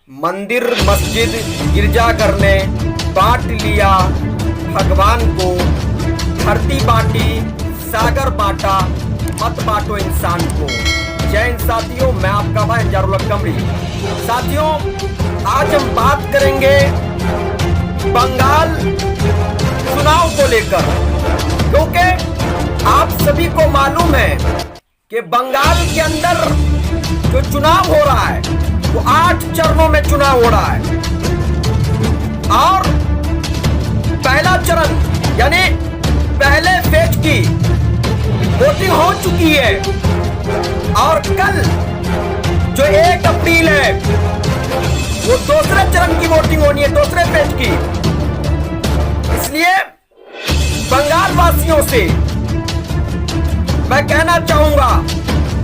मंदिर मस्जिद गिरजाघर ने बांट लिया भगवान को, धरती बांटी सागर बांटा, मत बांटो इंसान को। जय हिंद साथियों, मैं आपका भाई अंजारुल कमरी। साथियों, आज हम बात करेंगे बंगाल चुनाव को लेकर, क्योंकि आप सभी को मालूम है कि बंगाल के अंदर जो चुनाव हो रहा है वो 8 चरणों में चुनाव हो रहा है और पहला चरण यानी पहले फेज की वोटिंग हो चुकी है और कल जो 1 अप्रैल है वो दूसरे चरण की वोटिंग होनी है, दूसरे फेज की। इसलिए बंगाल वासियों से मैं कहना चाहूंगा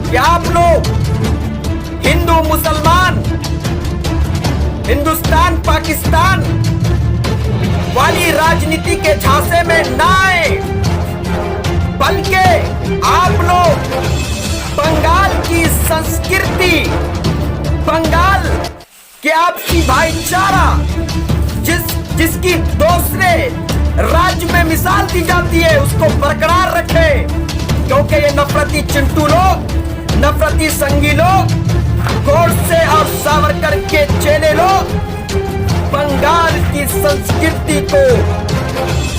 कि आप लोग हिंदू मुसलमान, हिंदुस्तान पाकिस्तान वाली राजनीति के झांसे में ना आए, बल्कि आप लोग बंगाल की संस्कृति, बंगाल के आपसी भाईचारा जिसकी दूसरे राज्य में मिसाल दी जाती है उसको बरकरार रखें, क्योंकि ये नफरती चिंटू लोग, नफरती संगी लोग, गोडसे और सावरकर के चेले लोग बंगाल की संस्कृति को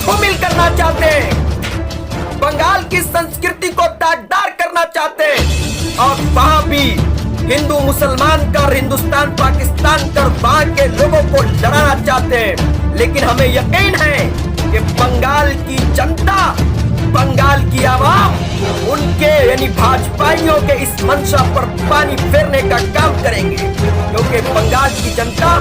धूमिल करना चाहते हैं, बंगाल की संस्कृति को दागदार करना चाहते हैं और वहां भी हिंदू मुसलमान कर, हिंदुस्तान पाकिस्तान कर वहां के लोगों को लड़ाना चाहते हैं। लेकिन हमें यकीन है कि बंगाल की जनता, बंगाल की आवाम उनके यानी भाजपाइयों के इस मंशा पर पानी फेरने का काम करेंगे, क्योंकि बंगाल की जनता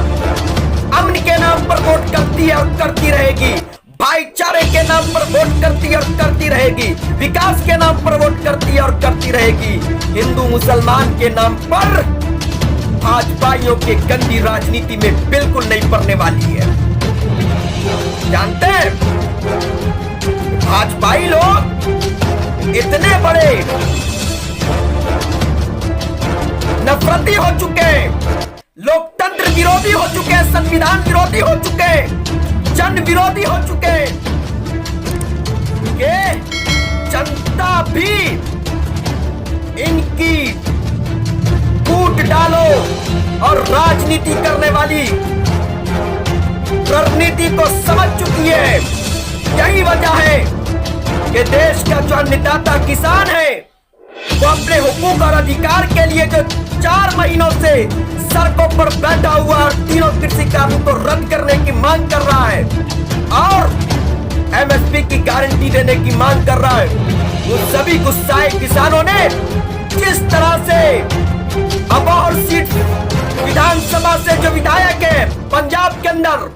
अमन के नाम पर वोट करती है और करती रहेगी, भाईचारे के नाम पर वोट करती है और करती रहेगी, विकास के नाम पर वोट करती है और करती रहेगी। हिंदू मुसलमान के नाम पर भाजपाइयों के गंदी राजनीति में बिल्कुल नहीं पड़ने वाली है। जानते हैं भाजपाई लोग इतने बड़े नफरती हो चुके हैं, लोकतंत्र विरोधी हो चुके हैं, संविधान विरोधी हो चुके हैं, जन विरोधी हो चुके हैं कि जनता भी इनकी कूट डालो और राजनीति करने वाली रणनीति को समझ चुकी है। यही वजह है कि देश का जो अन्नदाता किसान है वो अपने हुकूक और अधिकार के लिए जो 4 महीनों से सड़कों पर बैठा हुआ और तीनों कृषि कानून को रद्द करने की मांग कर रहा है और एमएसपी की गारंटी देने की मांग कर रहा है, वो सभी गुस्साए किसानों ने जिस तरह से अबोहर सीट विधानसभा से जो विधायक है पंजाब के अंदर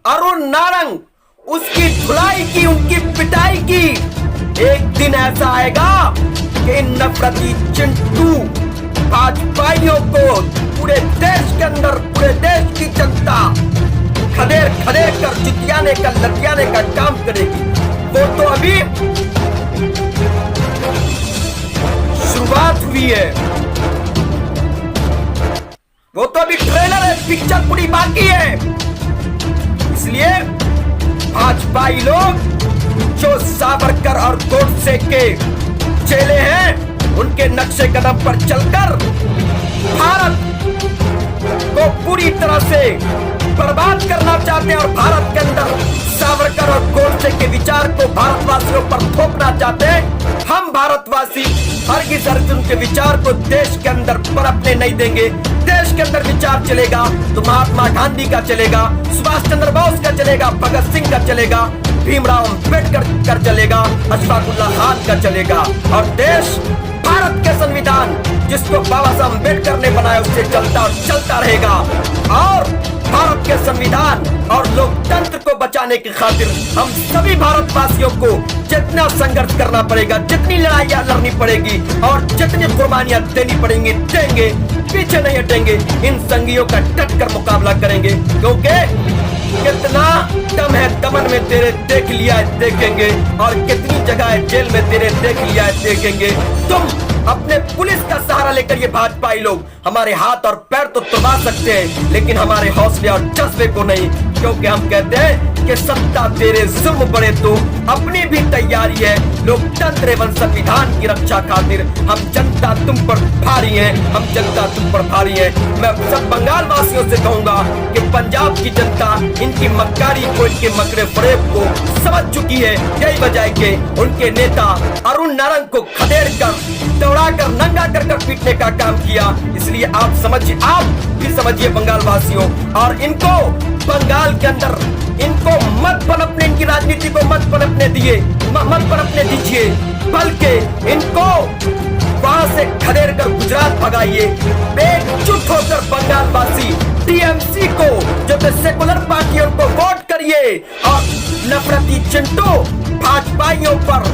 अरुण नारंग, उसकी धुलाई की, उनकी पिटाई की। एक दिन ऐसा आएगा कि इन नफरती चिंटू भाजपाइयों को पूरे देश के अंदर, पूरे देश की जनता खदेड़ खदेड़ कर जुतियाने का, लतियाने का काम करेगी। वो तो अभी शुरुआत हुई है, वो तो अभी ट्रेलर है, पिक्चर पूरी बाकी है। इसलिए भाजपाई लोग जो सावरकर और गोडसे के चेले हैं उनके नक्शे कदम पर चलकर भारत को पूरी तरह से बर्बाद करना चाहते हैं और भारत के अंदर सावरकर और गोडसे के विचार को भारतवासियों पर थोपना चाहते हैं। हम भारतवासी हरगिज अर्जुन के विचार को देश के अंदर पनपने नहीं देंगे। देश के अंदर विचार चलेगा तो महात्मा गांधी का चलेगा, सुभाष चंद्र बोस का चलेगा, भगत सिंह का चलेगा, भीमराव अम्बेडकर का चलेगा, अशफाकुल्लाह खान का चलेगा और देश भारत के संविधान जिसको बाबा साहब अम्बेडकर ने बनाया उससे चलता और चलता रहेगा। और भारत के संविधान और लोकतंत्र को बचाने की खातिर हम सभी भारतवासियों को जितना संघर्ष करना पड़ेगा, जितनी लड़ाइयां लड़नी पड़ेगी और जितनी कुर्बानियां देनी पड़ेंगी देंगे, पीछे नहीं हटेंगे। इन संगियों का डट कर मुकाबला करेंगे, क्योंकि कितना दम है दमन में तेरे देख लिया है देखेंगे और कितनी जगह है जेल में तेरे देख लिया है देखेंगे। तुम अपने पुलिस का सहारा लेकर ये भाजपाई लोग हमारे हाथ और पैर तो तुड़वा सकते हैं, लेकिन हमारे हौसले और जज्बे को नहीं, क्योंकि हम कहते हैं कि सत्ता तेरे जुल्म पड़े तो अपनी भी तैयारी है। लोकतंत्र एवं संविधान की रक्षा खातिर हम जनता तुम पर भारी हैं, हम जनता तुम पर भारी हैं। मैं सब बंगाल वासियों से कहूंगा कि पंजाब की जनता इनकी मक्कारी को, इनके मकरे फरेब को समझ चुकी है। यही वजह है कि उनके नेता अरुण नारंग को खदेड़ कर, दौड़ाकर, नंगा कर पीटने का काम किया। इसलिए आप समझिए, आप भी समझिए बंगाल वासियों, और इनको बंगाल के अंदर इनको मत पनपने, इनकी राजनीति को मत पनपने दीजिए, बल्कि इनको वहां से खदेड़ कर गुजरात भगाइए। एकजुट होकर बंगाल वासी टीएमसी को, जो सेकुलर पार्टी, उनको वोट करिए और नफरती चिंटू भाजपाइयों पर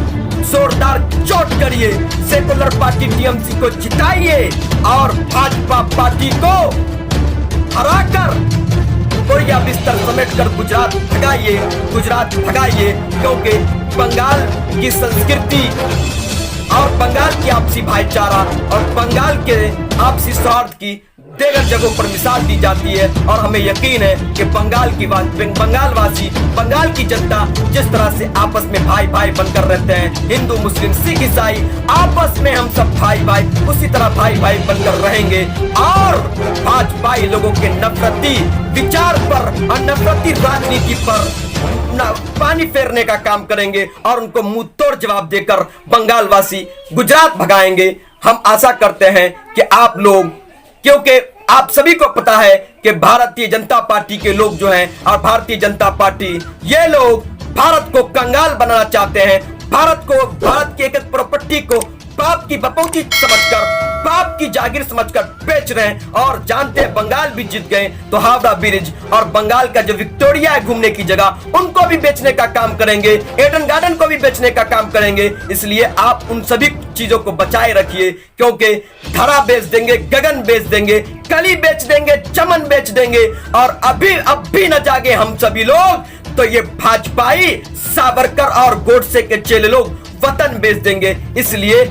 जोरदार चोट करिए। सेकुलर पार्टी टीएमसी को जिताइए और भाजपा पार्टी को हराकर बोरिया बिस्तर समेटकर गुजरात भगाइए, क्योंकि बंगाल की संस्कृति और बंगाल की आपसी भाईचारा और बंगाल के आपसी स्वार्थ की देगर जगहों पर मिसाल दी जाती है। और हमें यकीन है कि बंगाल वासी, बंगाल की जनता जिस तरह से आपस में भाई भाई बनकर रहते हैं, हिंदू मुस्लिम सिख ईसाई आपस में हम सब भाई भाई, उसी तरह भाई भाई बनकर रहेंगे और भाजपाई लोगों के नफरती विचार पर और नफरती राजनीति पर पानी फेरने का काम करेंगे और उनको मुंह तोड़ जवाब देकर बंगाल वासी गुजरात भगाएंगे। हम आशा करते हैं कि आप लोग, क्योंकि आप सभी को पता है कि भारतीय जनता पार्टी के लोग जो हैं, और भारतीय जनता पार्टी, ये लोग भारत को कंगाल बनाना चाहते हैं, भारत की एक प्रॉपर्टी को बाप की बपौती समझकर, बाप की जागीर समझकर बेच रहे हैं। और जानते हैं बंगाल भी जीत गए तो हावड़ा ब्रिज और बंगाल का जो विक्टोरिया है घूमने की जगह, उनको भी बेचने का काम करेंगे, एडन गार्डन को भी बेचने का काम करेंगे। इसलिए आप उन सभी चीजों को बचाए रखिए, क्योंकि धरा बेच देंगे, गगन बेच देंगे, कली बेच देंगे, चमन बेच देंगे, और अब भी न जागे हम सभी लोग तो ये भाजपाई सावरकर और गोडसे के चेले लोग वतन बेच देंगे। इसलिए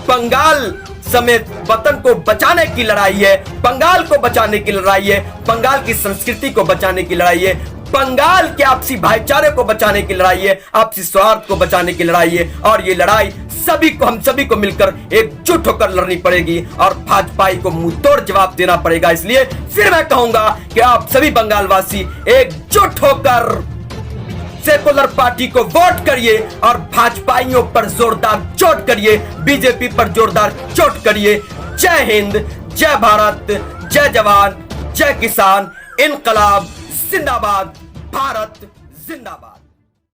बंगाल समेत वतन को बचाने की लड़ाई है, बंगाल को बचाने की लड़ाई है, बंगाल की संस्कृति को बचाने की लड़ाई है, बंगाल के आपसी भाईचारे को बचाने की लड़ाई है, आपसी स्वार्थ को बचाने की लड़ाई है। और ये लड़ाई हम सभी को मिलकर एकजुट होकर लड़नी पड़ेगी और भाजपाई को मुंह तोड़ जवाब देना पड़ेगा। इसलिए फिर मैं कहूंगा कि आप सभी बंगाल वासी एकजुट होकर सेकुलर पार्टी को वोट करिए और भाजपाइयों पर जोरदार चोट करिए, बीजेपी पर जोरदार चोट करिए। जय हिंद, जय भारत, जय जवान, जय किसान, इनकलाब जिंदाबाद, भारत जिंदाबाद।